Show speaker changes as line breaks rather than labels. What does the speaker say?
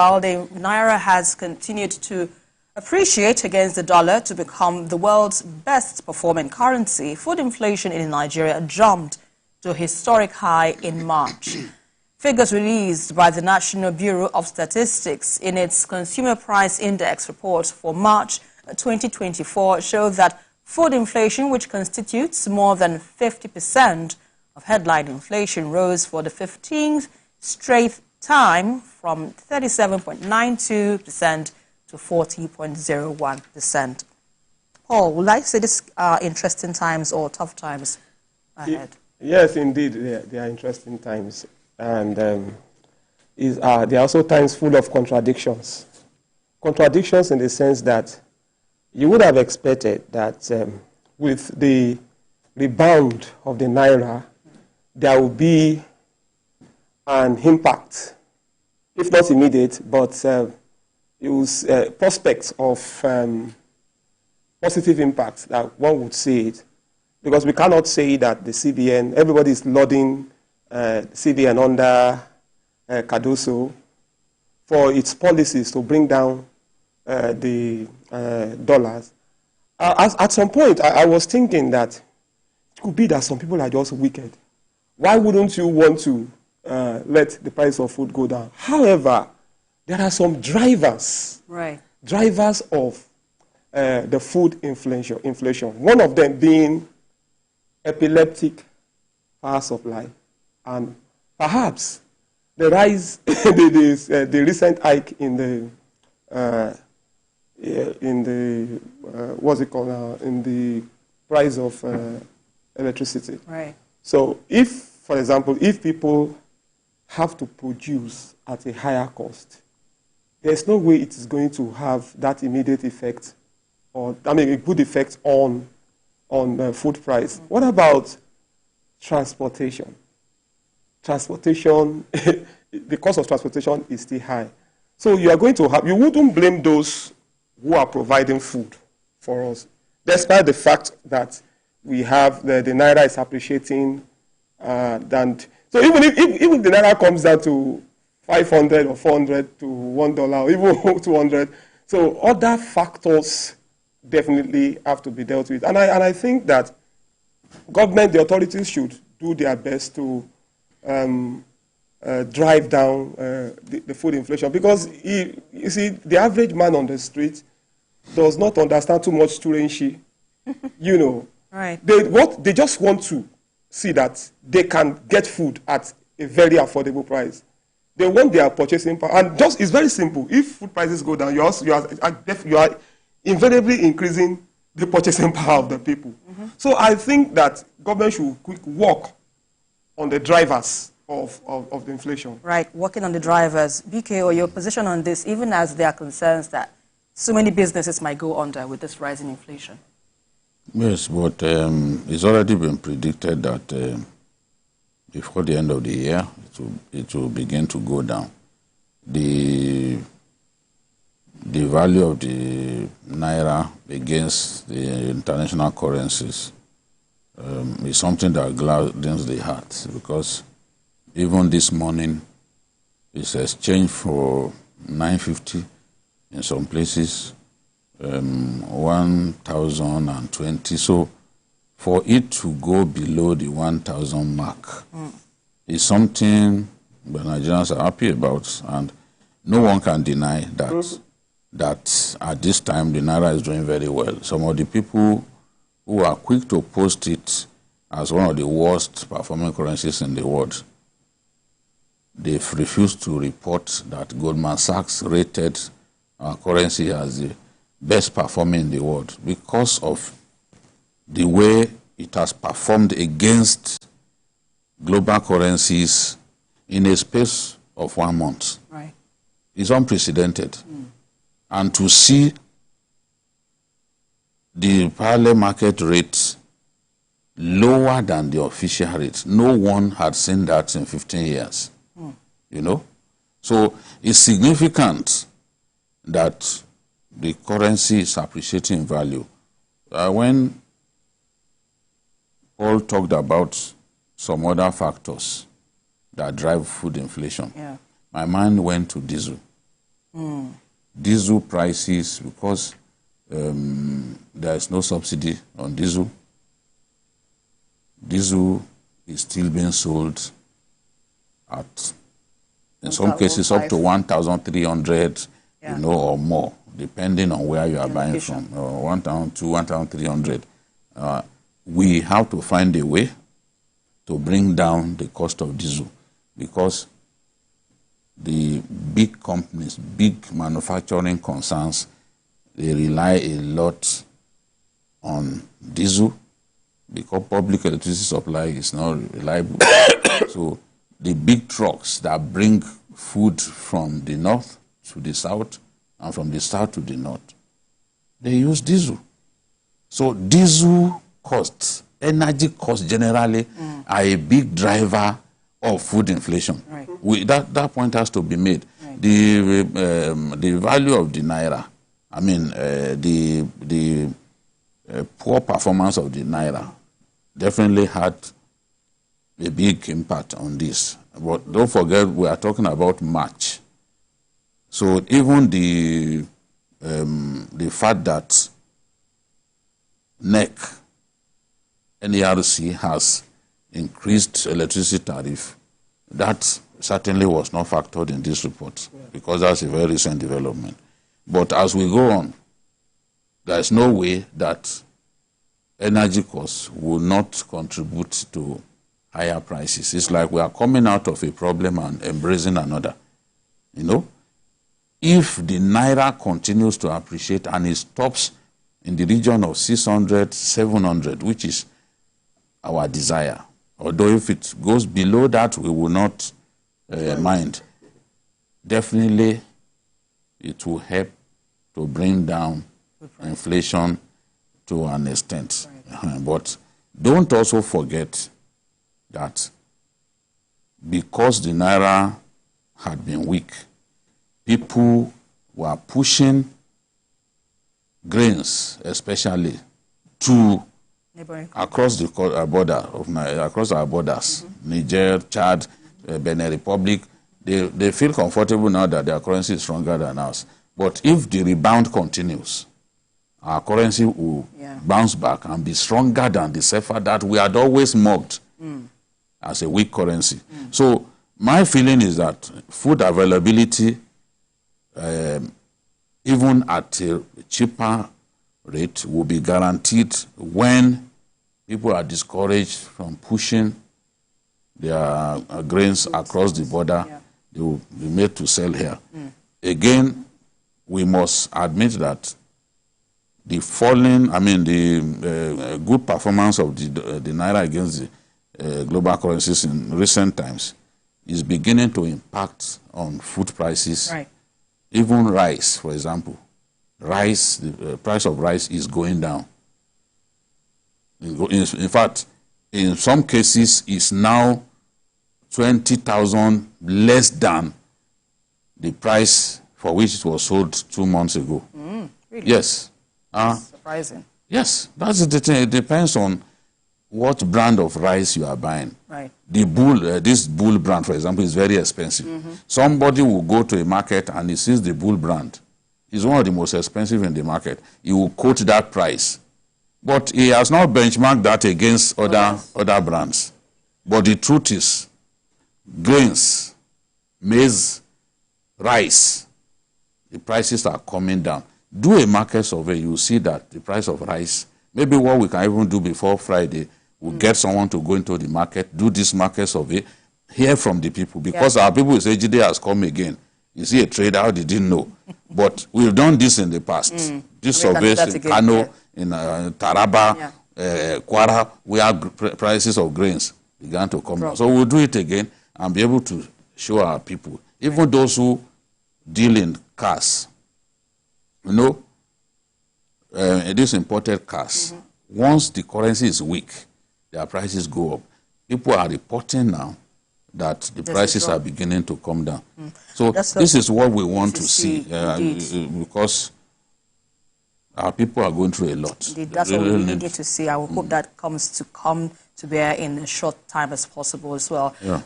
While the Naira has continued to appreciate against the dollar to become the world's best performing currency, food inflation in Nigeria jumped to a historic high in March. Figures released by the National Bureau of Statistics in its Consumer Price Index report for March 2024 show that food inflation, which constitutes more than 50% of headline inflation, rose for the 15th straight time from 37.92% to 40.01%. Paul, would like to say this are interesting times or tough times ahead?
Yes, indeed, they are interesting times. And there are also times full of contradictions. Contradictions in the sense that you would have expected that with the rebound of the Naira, there will be an impact, if not immediate, but prospects of positive impacts that one would see it. Because we cannot say that the CBN, everybody is lauding CBN under Cardoso for its policies to bring down the dollars. At some point, I was thinking that it could be that some people are just wicked. Why wouldn't you want to let the price of food go down? However, there are some drivers, drivers of the food inflation. One of them being epileptic power supply, and perhaps the rise, the recent hike in the what's it called now, in the price of electricity. Right. So, if, for example, if people have to produce at a higher cost, there's no way it is going to have that immediate effect, or I mean, a good effect on food price. Mm-hmm. What about transportation? Transportation, the cost of transportation is still high. So you are going to have, you wouldn't blame those who are providing food for us, despite the fact that we have the Naira is appreciating. So even if the Naira comes down to 500 or 400 to $1 or even 200, so other factors definitely have to be dealt with. And I think that government, the authorities should do their best to drive down the food inflation, because you see, the average man on the street does not understand too much Turenshi, you know. Right. They just want to see that they can get food at a very affordable price. They want their purchasing power, and just it's very simple. If food prices go down, you are invariably increasing the purchasing power of the people. Mm-hmm. So I think that government should work on the drivers of the inflation. Right, working on the drivers. BKO, your position on this, even as there are concerns that so many businesses might go under with this rising inflation.
Yes, but it's already been predicted that before the end of the year, it will begin to go down. The value of the Naira against the international currencies is something that gladdens the heart, because even this morning it's exchanged for 950 in some places, 1,020. So for it to go below the 1,000 mark is something the Nigerians are happy about, and no one can deny that. That at this time the Naira is doing very well. Some of the people who are quick to post it as one of the worst performing currencies in the world, they've refused to report that Goldman Sachs rated our currency as the best performing in the world because of the way it has performed against global currencies in a space of 1 month. Right. It's unprecedented. And to see the parallel market rate lower than the official rate, no one had seen that in 15 years. You know? So it's significant that the currency is appreciating in value. When Paul talked about some other factors that drive food inflation, my mind went to diesel. Diesel prices, because there is no subsidy on diesel. Diesel is still being sold at, in some cases, up to 1,300, you know, or more, depending on where you are buying from, 1,000 to 1,300. We have to find a way to bring down the cost of diesel, because the big companies, big manufacturing concerns, they rely a lot on diesel because public electricity supply is not reliable. So the big trucks that bring food from the north to the south and from the south to the north, they use diesel. So diesel costs, energy costs generally are a big driver of food inflation. Right. That point has to be made. Right. The value of the Naira, I mean, the poor performance of the Naira definitely had a big impact on this. But don't forget, we are talking about March. So even the fact that NERC has increased electricity tariff, that certainly was not factored in this report, because that's a very recent development. But as we go on, there is no way that energy costs will not contribute to higher prices. It's like we are coming out of a problem and embracing another. You know, if the Naira continues to appreciate and it stops in the region of 600, 700, which is our desire, although if it goes below that, we will not mind. Definitely, it will help to bring down inflation to an extent. Right. But don't also forget that because the Naira had been weak, people were pushing grains, especially, to across the border of across our borders, Niger, Chad, Benin Republic. They feel comfortable now that their currency is stronger than ours. But if the rebound continues, our currency will bounce back and be stronger than the CFA that we had always mocked as a weak currency. So my feeling is that food availability, even at a cheaper rate, will be guaranteed when people are discouraged from pushing their grains across the border. They will be made to sell here. Again, we must admit that the good performance of the Naira against the global currencies in recent times is beginning to impact on food prices. Right. Even rice, for example. The price of rice is going down. In fact, in some cases, it's now 20,000 less than the price for which it was sold 2 months ago. Really? Yes.
Surprising.
Yes, that's the thing. It depends on what brand of rice you are buying. Right. The this bull brand, for example, is very expensive. Somebody will go to a market and he sees the bull brand. It's one of the most expensive in the market. He will quote that price. But he has not benchmarked that against other brands. But the truth is, grains, maize, rice, the prices are coming down. Do a market survey, you will see that the price of rice, maybe what we can even do before Friday, we'll get someone to go into the market, do this market survey, hear from the people. Because our people will say, GD has come again. You see a trader, how did you know? But we've done this in the past. This surveys in Kano, in Taraba, Kwara, where prices of grains began to come down. So we'll do it again and be able to show our people, even those who deal in cars, you know, these imported cars, once the currency is weak, their prices go up. People are reporting now that the prices are beginning to come down. So this is what we want to see, because our people are going through a lot.
Indeed, that's what we needed to see. I will hope that comes to bear in a short time as possible as well. Yeah.